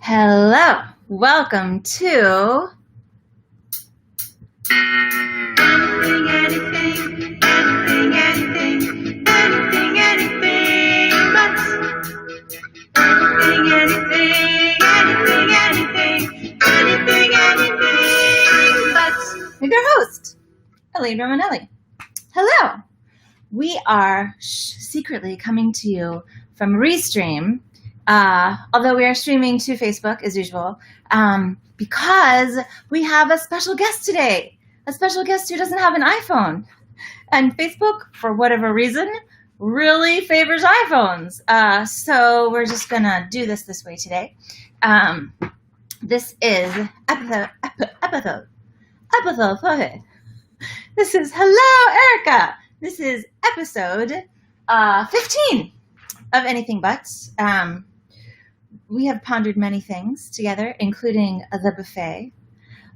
Hello, welcome to with your host, Elaine Romanelli. Hello, we are secretly coming to you from Restream, although we are streaming to Facebook as usual, because we have a special guest today, a special guest who doesn't have an iPhone. And Facebook, for whatever reason, really favors iPhones. So we're just going to do this way today. This is episode 4. This is Hello, Erica. This is episode 15 of Anything But. We have pondered many things together, including the buffet,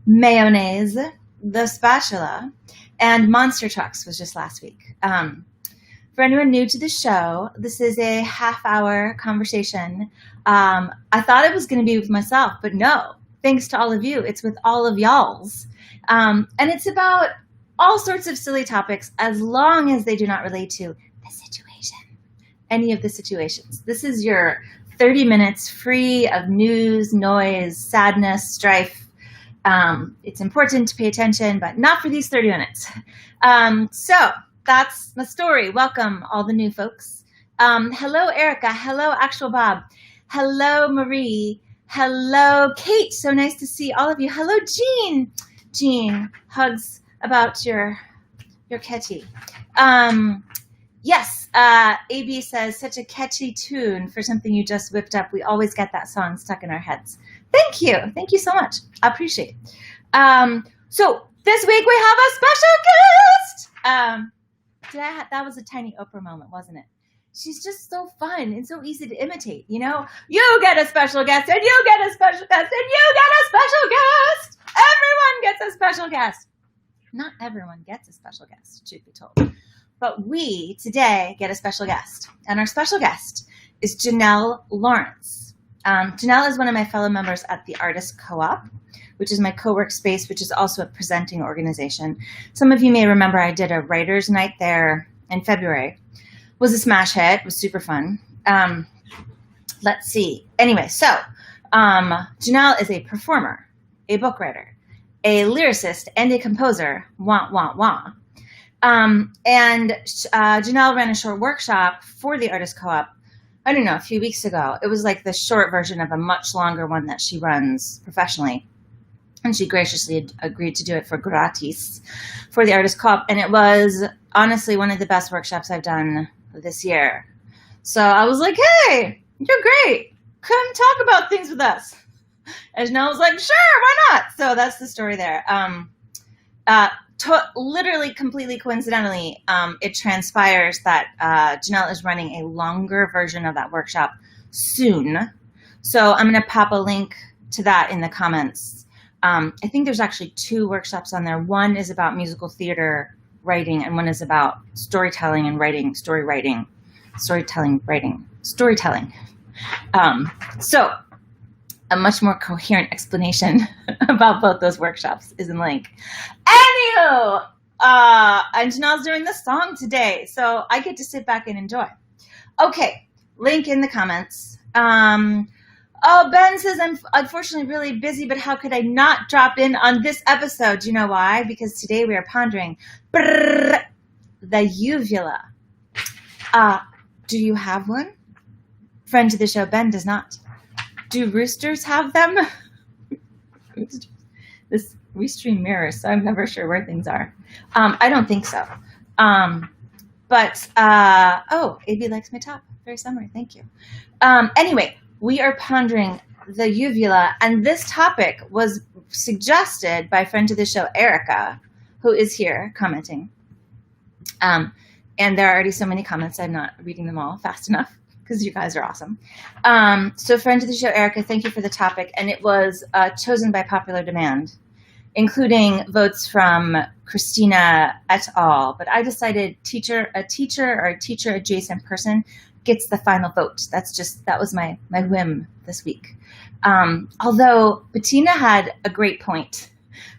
mayonnaise, the spatula, and monster trucks was just last week. For anyone new to the show, this is a half-hour conversation. I thought it was going to be with myself, but no. Thanks to all of you. It's with all of y'alls. And it's about all sorts of silly topics as long as they do not relate to the situation. Any of the situations. This is your 30 minutes free of news, noise, sadness, strife. It's important to pay attention, but not for these 30 minutes. So that's the story. Welcome, all the new folks. Hello, Erica. Hello, Actual Bob. Hello, Marie. Hello, Kate. So nice to see all of you. Hello, Jean. Jean, hugs about your kitty. Yes, AB says, such a catchy tune for something you just whipped up. We always get that song stuck in our heads. Thank you. Thank you so much. I appreciate it. So this week we have a special guest. That was a tiny Oprah moment, wasn't it? She's just so fun and so easy to imitate, you know? You get a special guest, and you get a special guest, and you get a special guest. Everyone gets a special guest. Not everyone gets a special guest, truth be told. But we, today, get a special guest. And our special guest is Janelle Lawrence. Janelle is one of my fellow members at the Artist Co-op, which is my co-work space, which is also a presenting organization. Some of you may remember I did a writer's night there in February. It was a smash hit. It was super fun. Let's see. Anyway, so Janelle is a performer, a book writer, a lyricist, and a composer. Wah, wah, wah. And Janelle ran a short workshop for the Artist Co-op, I don't know, a few weeks ago. It was like the short version of a much longer one that she runs professionally. And she graciously agreed to do it for gratis for the Artist Co-op. And it was honestly one of the best workshops I've done this year. So I was like, hey, you're great. Come talk about things with us. And Janelle was like, sure, why not? So that's the story there. Literally, completely coincidentally, it transpires that Janelle is running a longer version of that workshop soon. So I'm going to pop a link to that in the comments. I think there's actually 2 workshops on there. One is about musical theater writing, and one is about storytelling and writing, storytelling. So a much more coherent explanation about both those workshops is in the link. Anywho, and Janelle's doing the song today, so I get to sit back and enjoy. Okay, link in the comments. Oh, Ben says, I'm unfortunately really busy, but how could I not drop in on this episode? Do you know why? Because today we are pondering the uvula. Do you have one? Friend to the show, Ben does not. Do roosters have them? This we stream mirrors, so I'm never sure where things are. I don't think so. Oh, AB likes my top. Very summery. Thank you. Anyway, we are pondering the uvula, and this topic was suggested by friend to the show, Erica, who is here commenting. And there are already so many comments, I'm not reading them all fast enough because you guys are awesome. So friend to the show, Erica, thank you for the topic. And it was chosen by popular demand, including votes from Christina et al. But I decided a teacher or a teacher adjacent person gets the final vote. That was my whim this week. Although Bettina had a great point,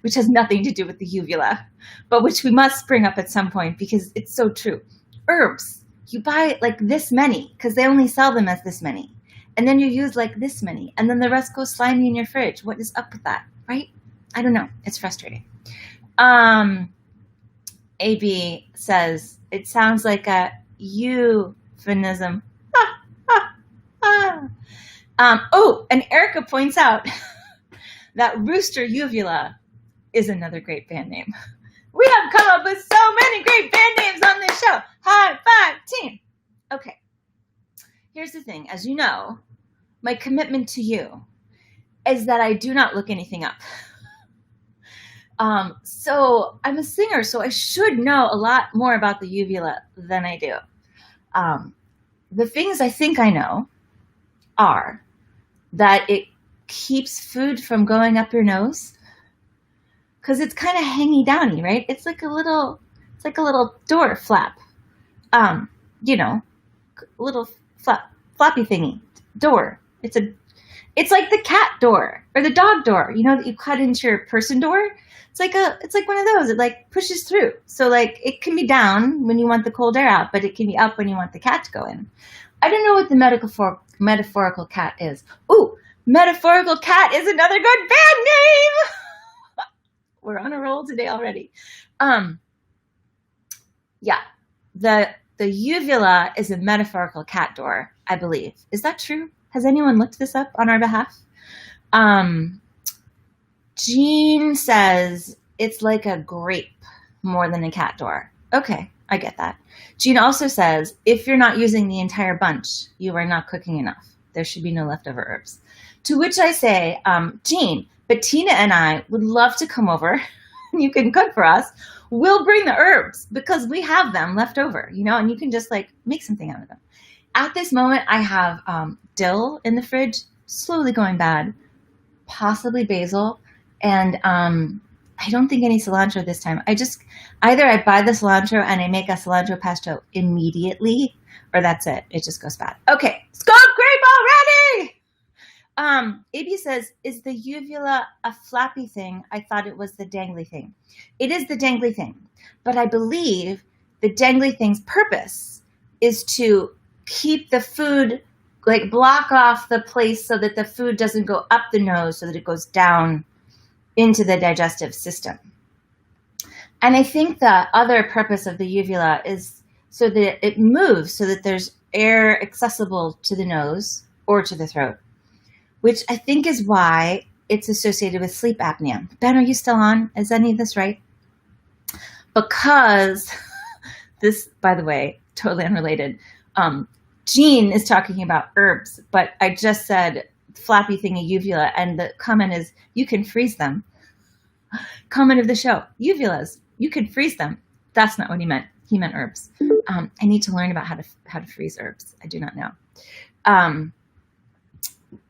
which has nothing to do with the uvula, but which we must bring up at some point because it's so true. Herbs, you buy like this many because they only sell them as this many. And then you use like this many. And then the rest goes slimy in your fridge. What is up with that, right? I don't know. It's frustrating. AB says, it sounds like a euphemism. And Erica points out that Rooster Uvula is another great band name. We have come up with so many great band names on this show. High five, team. Okay. Here's the thing. As you know, my commitment to you is that I do not look anything up. So I'm a singer, so I should know a lot more about the uvula than I do. The things I think I know are that it keeps food from going up your nose because it's kind of hangy downy, right? It's like a little door flap. Little floppy thingy door. It's like the cat door or the dog door, that you cut into your person door. It's like one of those. It like pushes through. So like it can be down when you want the cold air out, but it can be up when you want the cat to go in. I don't know what the metaphorical cat is. Ooh, metaphorical cat is another good band name. We're on a roll today already. Yeah, the uvula is a metaphorical cat door, I believe. Is that true? Has anyone looked this up on our behalf? Jean says it's like a grape more than a cat door. Okay, I get that. Jean also says if you're not using the entire bunch, you are not cooking enough. There should be no leftover herbs. To which I say, Jean, Bettina and I would love to come over. You can cook for us. We'll bring the herbs because we have them left over, and you can just like make something out of them. At this moment, I have dill in the fridge, slowly going bad, possibly basil, and I don't think any cilantro this time. Either I buy the cilantro and I make a cilantro pesto immediately, or that's it. It just goes bad. Okay, scope creep already! AB says, is the uvula a flappy thing? I thought it was the dangly thing. It is the dangly thing, but I believe the dangly thing's purpose is to keep the food, like block off the place so that the food doesn't go up the nose, so that it goes down into the digestive system. And I think the other purpose of the uvula is so that it moves, so that there's air accessible to the nose or to the throat, which I think is why it's associated with sleep apnea. Ben, are you still on? Is any of this right? Because this, by the way, totally unrelated. Jean is talking about herbs, but I just said flappy thingy uvula, and the comment is you can freeze them. Comment of the show: uvulas, you can freeze them. That's not what he meant. He meant herbs. I need to learn about how to freeze herbs. I do not know.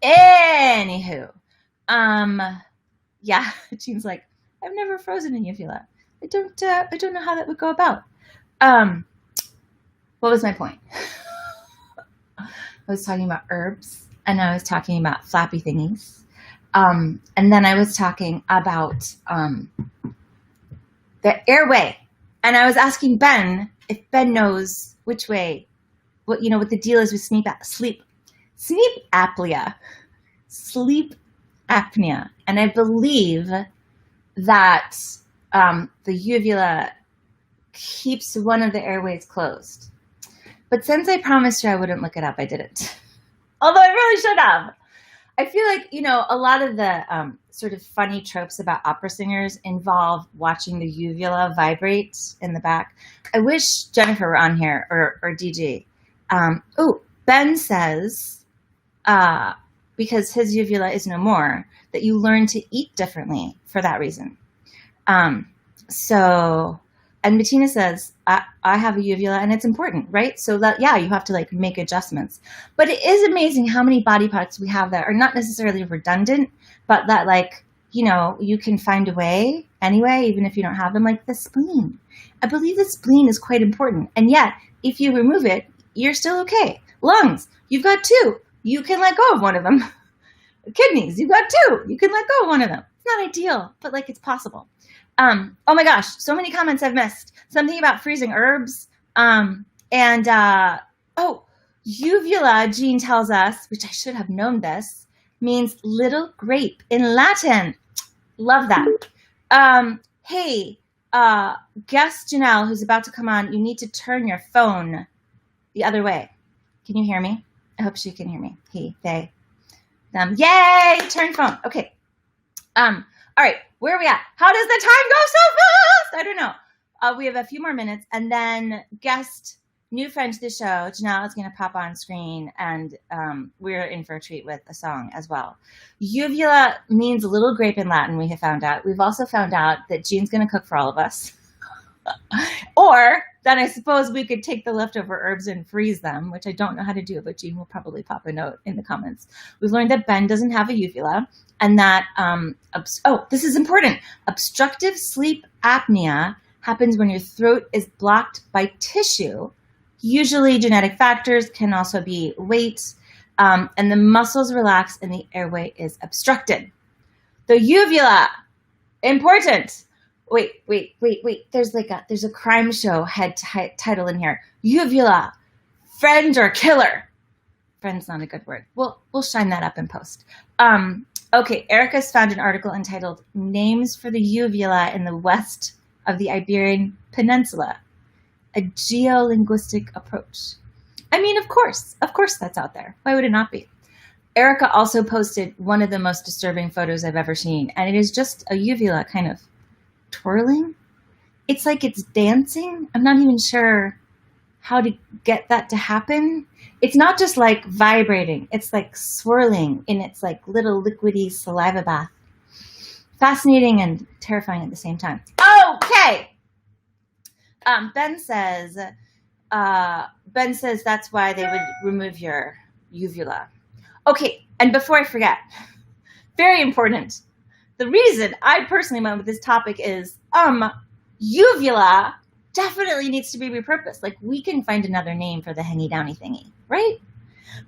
Anywho, yeah, Jean's like, I've never frozen a uvula. I don't know how that would go about. What was my point? I was talking about herbs, and I was talking about flappy thingies. And then I was talking about the airway. And I was asking Ben if Ben knows which way, what the deal is with sleep apnea. Sleep apnea. And I believe that the uvula keeps one of the airways closed. But since I promised you I wouldn't look it up, I didn't. Although I really should have. I feel like, a lot of the sort of funny tropes about opera singers involve watching the uvula vibrate in the back. I wish Jennifer were on here or DG. Ben says, because his uvula is no more, that you learn to eat differently for that reason. And Bettina says, I have a uvula and it's important, right? So that, yeah, you have to like make adjustments. But it is amazing how many body parts we have that are not necessarily redundant, but that like, you can find a way anyway, even if you don't have them, like the spleen. I believe the spleen is quite important. And yet, if you remove it, you're still okay. Lungs, you've got 2. You can let go of one of them. Kidneys, you've got 2. You can let go of one of them. It's not ideal, but like it's possible. Oh my gosh, so many comments I've missed. Something about freezing herbs. Uvula, Jean tells us, which I should have known this, means little grape in Latin. Love that. Hey, guest Janelle, who's about to come on, you need to turn your phone the other way. Can you hear me? I hope she can hear me. He, they, them. Yay! Turn phone. Okay. All right. Where are we at? How does the time go so fast? I don't know. We have a few more minutes, and then guest new friend to the show, Janelle, is going to pop on screen, and we're in for a treat with a song as well. Uvula means little grape in Latin, we have found out. We've also found out that Jean's going to cook for all of us. Or then I suppose we could take the leftover herbs and freeze them, which I don't know how to do, but Jean will probably pop a note in the comments. We've learned that Ben doesn't have a uvula, and that, this is important. Obstructive sleep apnea happens when your throat is blocked by tissue. Usually genetic factors, can also be weight, and the muscles relax and the airway is obstructed. The uvula, important. Wait. There's a crime show head title in here. Uvula, friend or killer? Friend's not a good word. We'll shine that up in post. Okay, Erica's found an article entitled Names for the Uvula in the West of the Iberian Peninsula, a geolinguistic approach. I mean, of course that's out there. Why would it not be? Erica also posted one of the most disturbing photos I've ever seen, and it is just a uvula kind of twirling. It's like it's dancing. I'm not even sure how to get that to happen. It's not just like vibrating. It's like swirling in its like little liquidy saliva bath. Fascinating and terrifying at the same time. Okay. Ben says that's why they would remove your uvula. Okay, and before I forget, very important. The reason I personally went with this topic is uvula definitely needs to be repurposed. Like, we can find another name for the hengy downy thingy, right?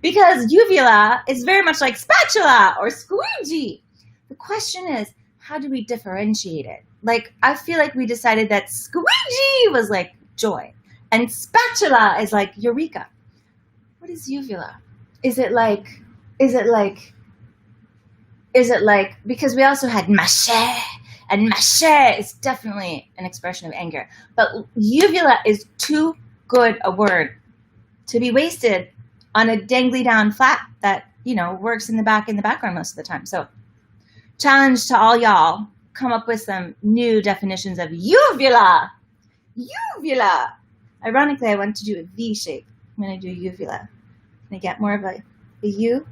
Because uvula is very much like spatula or squeegee. The question is, how do we differentiate it? Like, I feel like we decided that squeegee was like joy and spatula is like eureka. What is uvula? Is it like, because we also had maché, and maché is definitely an expression of anger, but uvula is too good a word to be wasted on a dangly down flat that, works in the background most of the time. So challenge to all y'all, come up with some new definitions of uvula. Uvula. Ironically, I want to do a V shape. I'm going to do uvula. Can I get more of a U?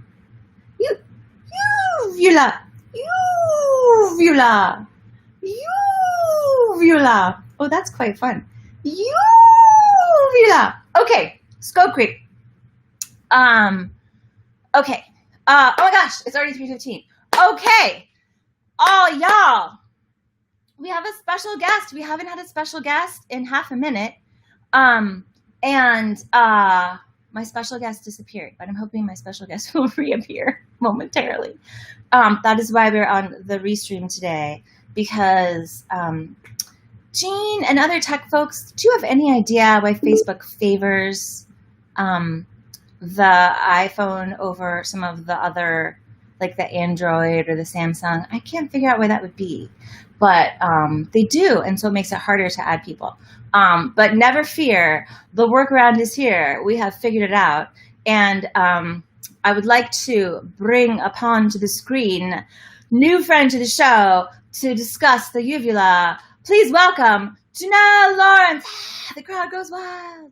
Uvula. Uvula. Uvula. Oh, that's quite fun. Uvula. Okay, Scope Creek. Okay. Oh my gosh, it's already 3:15. Okay. Oh, y'all. We have a special guest. We haven't had a special guest in half a minute. My special guest disappeared, but I'm hoping my special guest will reappear momentarily. That is why we're on the restream today, because Jean and other tech folks, do you have any idea why Facebook favors the iPhone over some of the other, like the Android or the Samsung? I can't figure out why that would be, but they do, and so it makes it harder to add people. But never fear, the workaround is here. We have figured it out, and I would like to bring upon to the screen new friend to the show to discuss the uvula. Please welcome Janelle Lawrence. The crowd goes wild.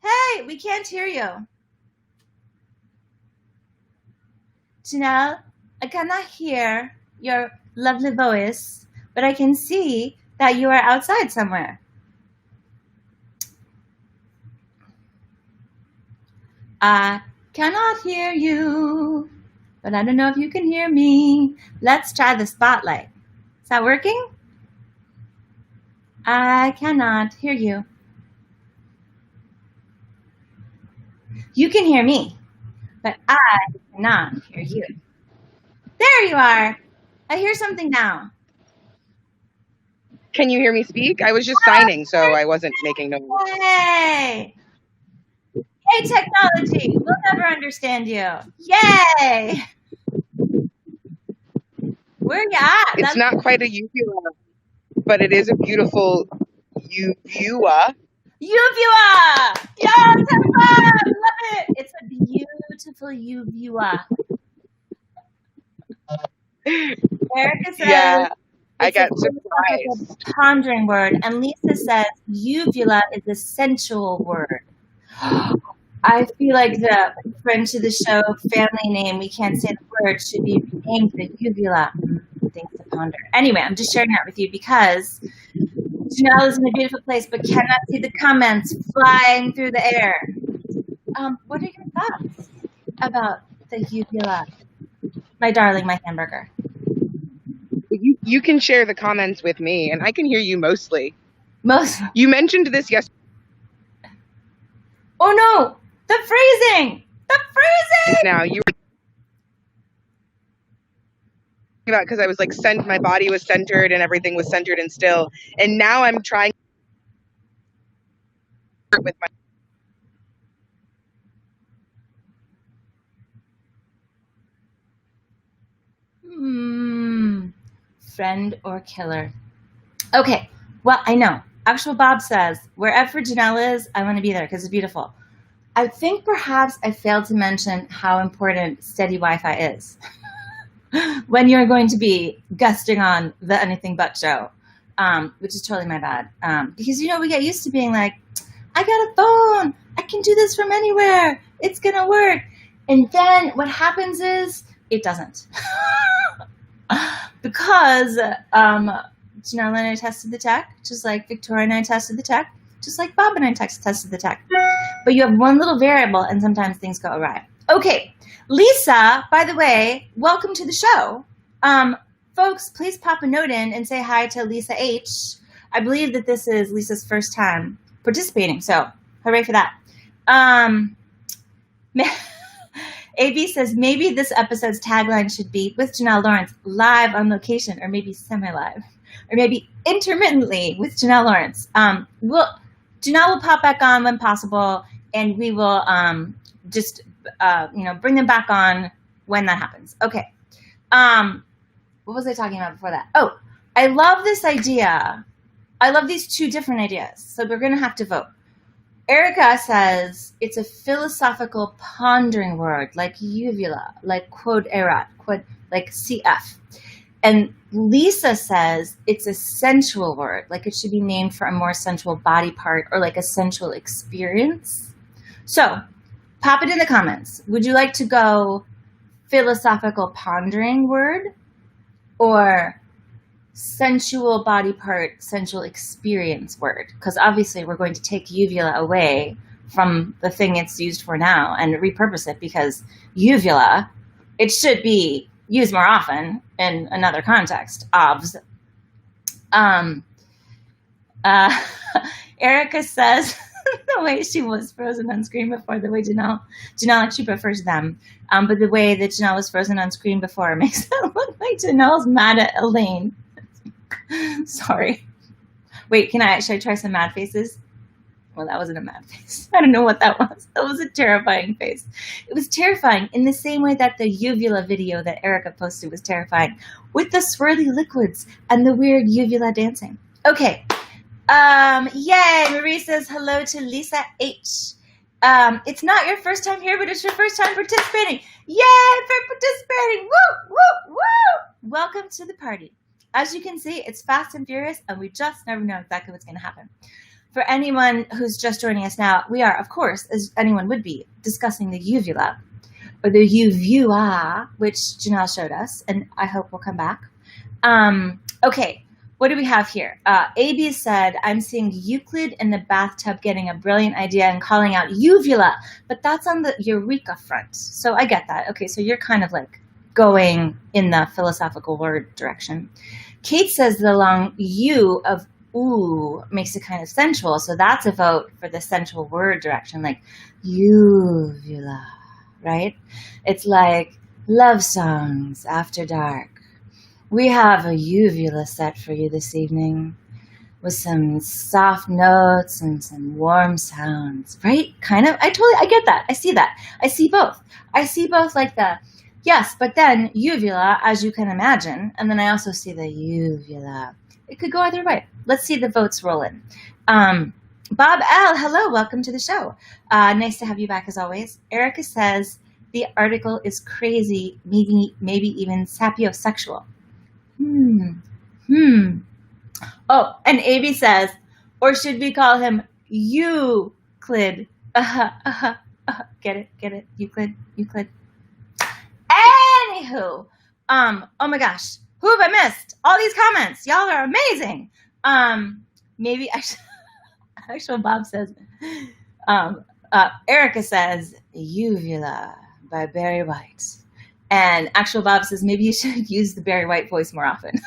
Hey, we can't hear you. Janelle, I cannot hear your lovely voice, but I can see that you are outside somewhere. I cannot hear you, but I don't know if you can hear me. Let's try the spotlight. Is that working? I cannot hear you. You can hear me, but I cannot hear you. There you are. I hear something now. Can you hear me speak? I was just signing, so I wasn't making noise. Yay! Yay, technology! We'll never understand you. Yay! Where you at? It's not quite a uvula, but it is a beautiful uvula. Uvula! Yes, I love it! It's a beautiful uvula. Erica says, yeah, I got surprised. Like a pondering word, and Lisa says uvula is a sensual word. I feel like the friend to the show family name, we can't say the word, should be named the uvula. Things to ponder. Anyway, I'm just sharing that with you because Janelle is in a beautiful place but cannot see the comments flying through the air. What are your thoughts about the uvula? My darling, my hamburger. You can share the comments with me, and I can hear you mostly. Most. You mentioned this yesterday. Oh no! The freezing! The freezing! Now you were about because I was like my body was centered and everything was centered and still, and now I'm trying with my. Friend or killer? Okay, well, I know. Actual Bob says, wherever Janelle is, I want to be there because it's beautiful. I think perhaps I failed to mention how important steady Wi-Fi is when you're going to be gusting on the Anything But show, which is totally my bad. Because, you know, we get used to being like, I got a phone. I can do this from anywhere. It's going to work. And then what happens is it doesn't. Because Janelle and I tested the tech, just like Victoria and I tested the tech, just like Bob and I tested the tech. But you have one little variable, and sometimes things go awry. Okay, Lisa, by the way, welcome to the show. Folks, please pop a note in and say hi to Lisa H. I believe that this is Lisa's first time participating, so hooray for that. AB says, maybe this episode's tagline should be with Janelle Lawrence, live on location, or maybe semi-live, or maybe intermittently with Janelle Lawrence. Janelle will pop back on when possible, and we will just bring them back on when that happens. Okay. What was I talking about before that? Oh, I love this idea. I love these two different ideas, so we're going to have to vote. Erica says it's a philosophical pondering word, like uvula, like quod erat, like CF. And Lisa says it's a sensual word, like it should be named for a more sensual body part or like a sensual experience. So pop it in the comments. Would you like to go philosophical pondering word or sensual body part, sensual experience word? Because obviously we're going to take uvula away from the thing it's used for now and repurpose it, because uvula, it should be used more often in another context. Erica says the way she was frozen on screen before, the way Janelle actually prefers them, but the way that Janelle was frozen on screen before makes it look like Janelle's mad at Elaine. Sorry. Wait, should I try some mad faces? Well, that wasn't a mad face. I don't know what that was. That was a terrifying face. It was terrifying in the same way that the uvula video that Erica posted was terrifying, with the swirly liquids and the weird uvula dancing. Okay. Yay. Marie says hello to Lisa H. It's not your first time here, but it's your first time participating. Yay for participating. Woo, woo, woo. Welcome to the party. As you can see, it's fast and furious, and we just never know exactly what's going to happen. For anyone who's just joining us now, we are, of course, as anyone would be, discussing the uvula, or the uvula, which Janelle showed us, and I hope will come back. Okay, what do we have here? AB said, I'm seeing Euclid in the bathtub getting a brilliant idea and calling out uvula, but that's on the eureka front. So I get that. Okay, so you're kind of like going in the philosophical word direction. Kate says the long U of ooh makes it kind of sensual. So that's a vote for the sensual word direction, like uvula, right? It's like love songs after dark. We have a uvula set for you this evening with some soft notes and some warm sounds, right? Kind of. I get that. I see that. I see both. Like the, yes, but then uvula, as you can imagine, and then I also see the uvula. It could go either way. Let's see the votes roll in. Bob L., hello, welcome to the show. Nice to have you back as always. Erica says the article is crazy, maybe even sapiosexual. Oh, and Avi says, or should we call him Euclid? Get it? Euclid. Anywho, oh my gosh, who have I missed? All these comments, y'all are amazing. Maybe actual Bob says, Erica says Uvula by Barry White, and actual Bob says maybe you should use the Barry White voice more often.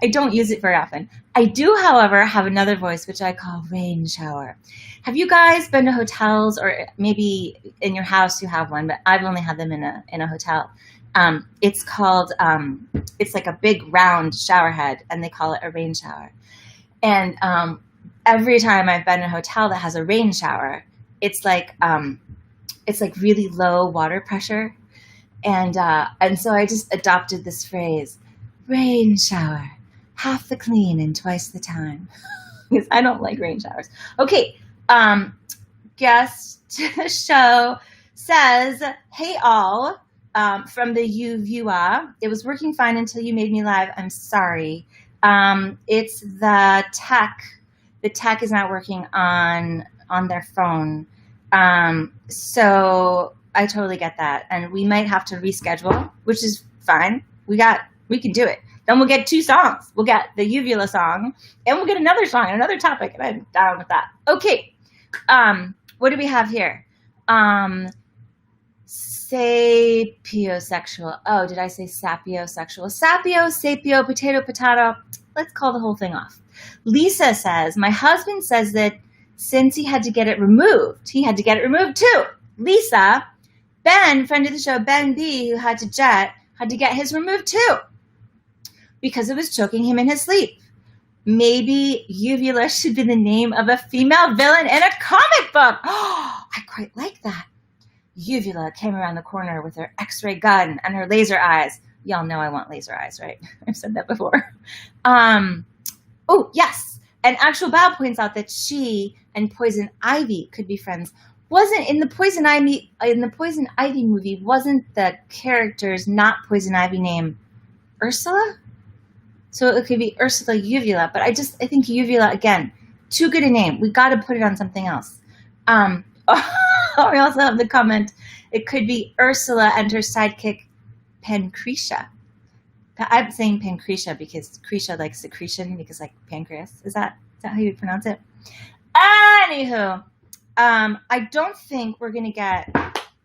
I don't use it very often. I do, however, have another voice, which I call rain shower. Have you guys been to hotels, or maybe in your house you have one, but I've only had them in a hotel. It's called, it's like a big round shower head, and they call it a rain shower. And every time I've been in a hotel that has a rain shower, it's like really low water pressure. And so I just adopted this phrase, rain shower. Half the clean and twice the time. Because I don't like rain showers. Okay, guest to the show says, hey all, from the Uvula. It was working fine until you made me live. I'm sorry. It's the tech. The tech is not working on their phone. So I totally get that. And we might have to reschedule, which is fine. We can do it. Then we'll get 2 songs. We'll get the Uvula song, and we'll get another song and another topic, and I'm down with that. Okay. What do we have here? Sapiosexual. Oh, did I say sapiosexual? Sapio, potato. Let's call the whole thing off. Lisa says, my husband says that since he had to get it removed too. Lisa, Ben, friend of the show, Ben B, who had to get his removed too, because it was choking him in his sleep. Maybe Uvula should be the name of a female villain in a comic book. Oh, I quite like that. Uvula came around the corner with her X-ray gun and her laser eyes. Y'all know I want laser eyes, right? I've said that before. Oh, yes. And actual Bob points out that she and Poison Ivy could be friends. Wasn't in the Poison Ivy movie, wasn't the character's not Poison Ivy name Ursula? So it could be Ursula Uvula, but I think Uvula, again, too good a name. We got to put it on something else. We also have the comment, it could be Ursula and her sidekick, Pancretia. I'm saying Pancretia because Cretia like secretion, because like pancreas. Is that how you pronounce it? Anywho, I don't think we're going to get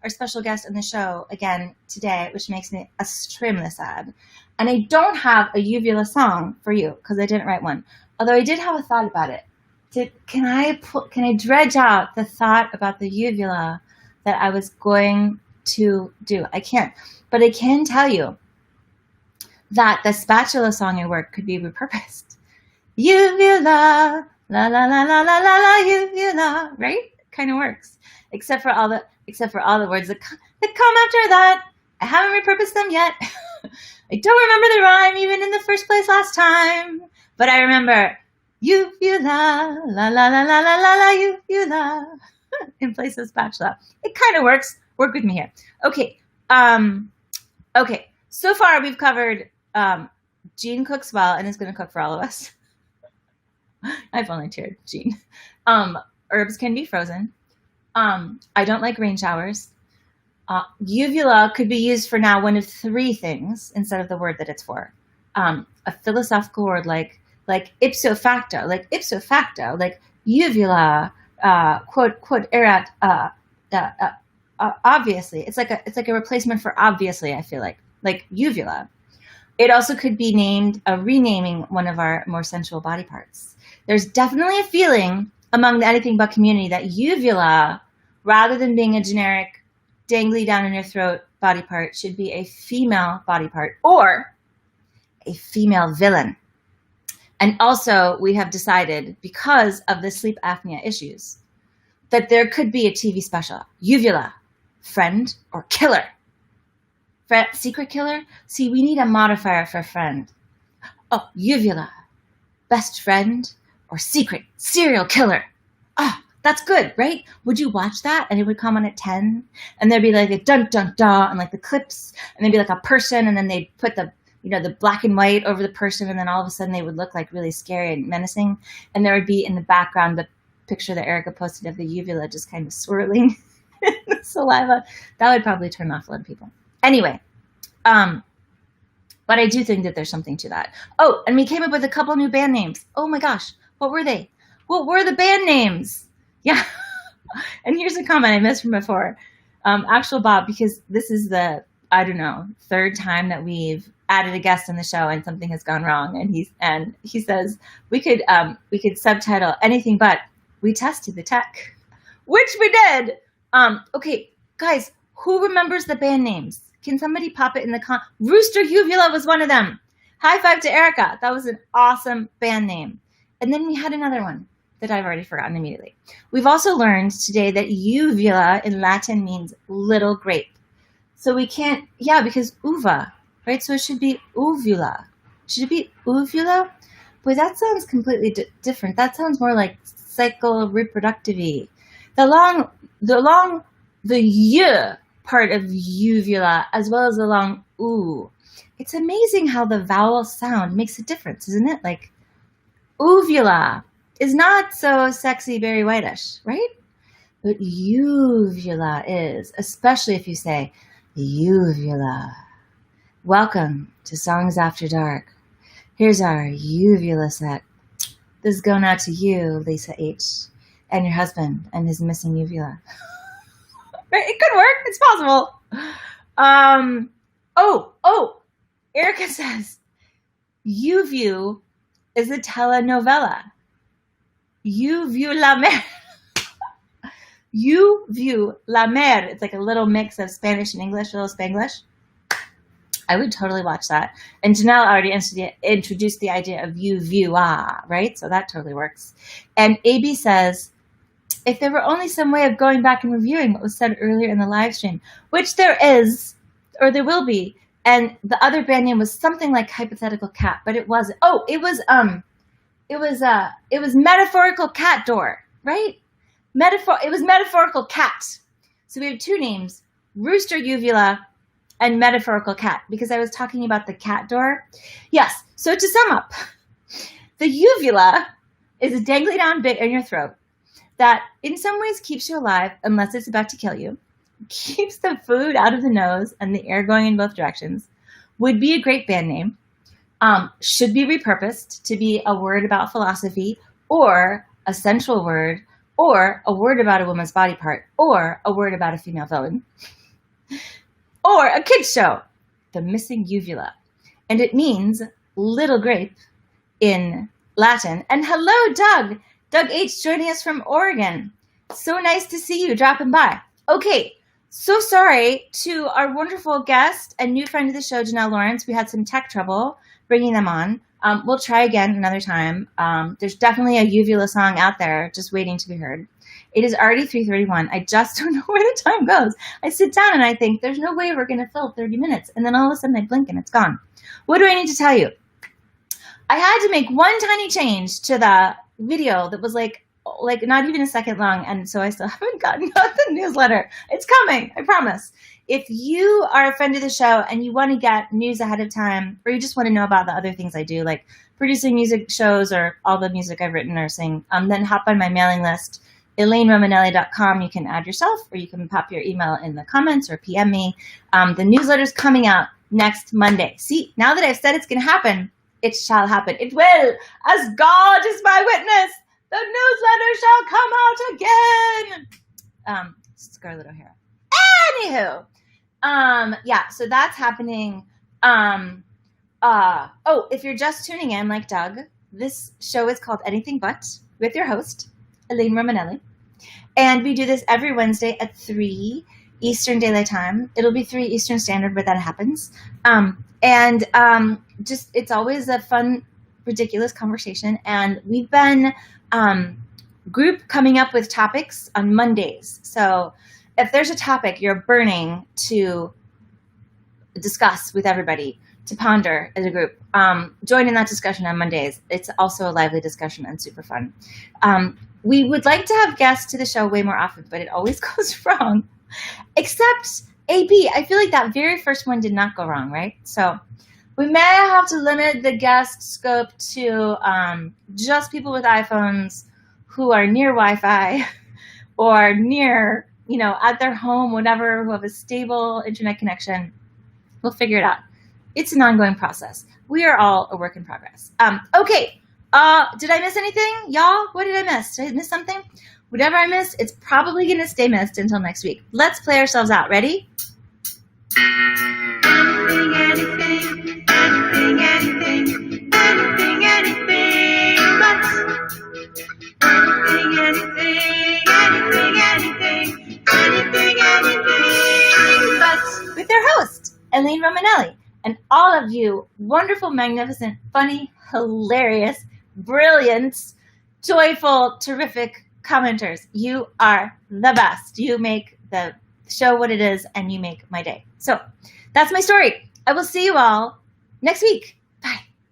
our special guest on the show again today, which makes me extremely sad. And I don't have a Uvula song for you because I didn't write one. Although I did have a thought about it. Can I dredge out the thought about the Uvula that I was going to do? I can't. But I can tell you that the spatula song I worked could be repurposed. Uvula, la la la la la la la, Uvula, right? It kind of works, except for all the words that come after that. I haven't repurposed them yet. I don't remember the rhyme even in the first place last time, but I remember Uvula, la la la la la la la, Uvula, in place of spatula. It kind of works. Work with me here. Okay. Okay. So far we've covered Jean cooks well and is going to cook for all of us. I volunteered, Jean. Herbs can be frozen. I don't like rain showers. Uvula could be used for now one of 3 things instead of the word that it's for. A philosophical word like ipso facto, like uvula, quod erat, obviously. It's like a replacement for obviously, I feel like uvula. It also could be named renaming one of our more sensual body parts. There's definitely a feeling among the Anything But community that uvula, rather than being a generic dangly down in your throat body part, should be a female body part or a female villain. And also, we have decided, because of the sleep apnea issues, that there could be a TV special. Uvula, friend or killer? Secret killer? See, we need a modifier for friend. Oh, uvula, best friend or secret serial killer? Oh, that's good, right? Would you watch that? And it would come on at 10, and there'd be like a dun dun dun, and like the clips, and there'd be like a person, and then they'd put the black and white over the person, and then all of a sudden they would look like really scary and menacing, and there would be in the background the picture that Erica posted of the uvula just kind of swirling in the saliva. That would probably turn off a lot of people. Anyway, but I do think that there's something to that. Oh, and we came up with a couple new band names. Oh my gosh, what were they? What were the band names? Yeah. And here's a comment I missed from before. Actual Bob, because this is the, I don't know, third time that we've added a guest on the show and something has gone wrong. And he says we could subtitle Anything But We Tested the Tech, which we did. Okay, guys, who remembers the band names? Can somebody pop it in the Rooster Uvula was one of them. High five to Erica. That was an awesome band name. And then we had another one that I've already forgotten immediately. We've also learned today that uvula in Latin means little grape. So we can't, because uva, right? So it should be uvula. Should it be uvula? Boy, that sounds completely different. That sounds more like psycho-reproductive-y. The y part of uvula as well as the long oo. It's amazing how the vowel sound makes a difference, isn't it? Like uvula is not so sexy Barry Whitish, right? But uvula is, especially if you say uvula. Welcome to Songs After Dark. Here's our uvula set. This is going out to you, Lisa H., and your husband and his missing uvula. Right? It could work. It's possible. Erica says Uvu is a telenovela. You View La Mer. You View La Mer. It's like a little mix of Spanish and English, a little Spanglish. I would totally watch that. And Janelle already introduced the idea of you view, right? So that totally works. And AB says, if there were only some way of going back and reviewing what was said earlier in the live stream, which there is, or there will be, and the other band name was something like Hypothetical Cat, but it wasn't. Oh, it was Metaphorical Cat Door, right? It was Metaphorical Cat. So we have two names, Rooster Uvula and Metaphorical Cat, because I was talking about the cat door. Yes, so to sum up, the uvula is a dangly down bit in your throat that in some ways keeps you alive unless it's about to kill you, keeps the food out of the nose and the air going in both directions, would be a great band name, should be repurposed to be a word about philosophy or a sensual word or a word about a woman's body part or a word about a female villain or a kid's show, The Missing Uvula. And it means little grape in Latin. And hello, Doug. Doug H. joining us from Oregon. So nice to see you dropping by. Okay, so sorry to our wonderful guest and new friend of the show, Janelle Lawrence. We had some tech trouble bringing them on. We'll try again another time. There's definitely a uvula song out there just waiting to be heard. It is already 3:31. I just don't know where the time goes. I sit down and I think, there's no way we're going to fill 30 minutes. And then all of a sudden I blink and it's gone. What do I need to tell you? I had to make one tiny change to the video that was like not even a second long, and so I still haven't gotten out the newsletter. It's coming, I promise. If you are a friend of the show and you want to get news ahead of time, or you just want to know about the other things I do, like producing music shows or all the music I've written or sing, then hop on my mailing list, ElaineRomanelli.com. You can add yourself, or you can pop your email in the comments or PM me. The newsletter's coming out next Monday. See, now that I've said it's going to happen, it shall happen. It will, as God is my witness. The newsletter shall come out again. Scarlett O'Hara. Anywho, so that's happening. If you're just tuning in, like Doug, this show is called Anything But with your host, Elaine Romanelli. And we do this every Wednesday at 3 Eastern Daylight Time. It'll be 3 Eastern Standard when that happens. Just it's always a fun, ridiculous conversation. And we've been group coming up with topics on Mondays. So if there's a topic you're burning to discuss with everybody, to ponder as a group, join in that discussion on Mondays. It's also a lively discussion and super fun. We would like to have guests to the show way more often, but it always goes wrong. Except AP. I feel like that very first one did not go wrong, right? So we may have to limit the guest scope to just people with iPhones who are near Wi-Fi or near, at their home, whatever, who have a stable internet connection. We'll figure it out. It's an ongoing process. We are all a work in progress. Okay. Did I miss anything? Y'all, what did I miss? Did I miss something? Whatever I missed, it's probably going to stay missed until next week. Let's play ourselves out. Ready? Anything, but with their host, Elaine Romanelli. And all of you wonderful, magnificent, funny, hilarious, brilliant, joyful, terrific commenters. You are the best. You make the show what it is, and you make my day. So that's my story. I will see you all next week.